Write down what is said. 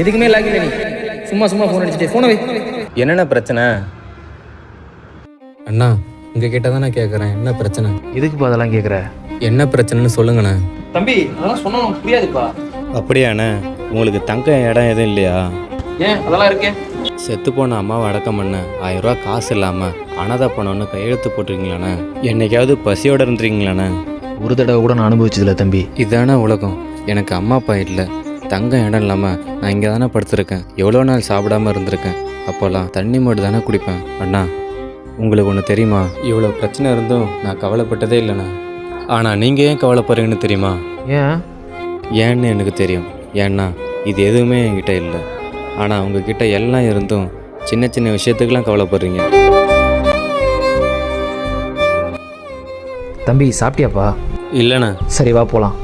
எதுக்குமே லாகின் நீ சும்மா சும்மா ஃபோன் அடிச்சுட்டு ஃபோனை வை. என்னென்ன பிரச்சனை? அண்ணா இங்கே கேட்டால் தான் நான் கேட்குறேன், என்ன பிரச்சனை? எதுக்குப்பா அதெல்லாம் கேட்குற? என்ன பிரச்சனைன்னு சொல்லுங்கண்ணே. தம்பி அதெல்லாம் சொன்னா உனக்கு புரியாதுப்பா. அப்படியாண்ணே, உங்களுக்கு தங்க இடம் எதுவும் இல்லையா? ஏன் அதெல்லாம் இருக்கே? செத்து போன அம்மாவை அடக்கம் பண்ண 1000 ரூபா காசு இல்லாமல் அனாதை பணம்னு கையெழுத்து போட்டிருக்கீங்களாண்ணே? என்னைக்காவது பசியோடு இருந்துருக்கீங்களாண்ணே? ஒரு தடவை கூட நான் அனுபவிச்சதில்ல தம்பி. இதானே உலகம். எனக்கு அம்மா அப்பா இல்லை, தங்க இடம் இல்லாமல் நான் இங்கே தானே படுத்திருக்கேன். எவ்வளோ நாள் சாப்பிடாமல் இருந்திருக்கேன். அப்போல்லாம் தண்ணி மட்டும் தானே குடிப்பேன். அண்ணா உங்களுக்கு ஒன்று தெரியுமா? இவ்வளோ பிரச்சனை இருந்தும் நான் கவலைப்பட்டதே இல்லைண்ணா. ஆனால் நீங்கள் ஏன் கவலைப்படுறீங்கன்னு தெரியுமா? ஏன்னு எனக்கு தெரியும். ஏன்னா இது எதுவுமே என்கிட்ட இல்லை. ஆனால் உங்ககிட்ட எல்லாம் இருந்தும் சின்ன சின்ன விஷயத்துக்கெல்லாம் கவலைப்படுறீங்க. தம்பி சாப்பிட்டியாப்பா? இல்லைண்ணா. சரி வா போகலாம்.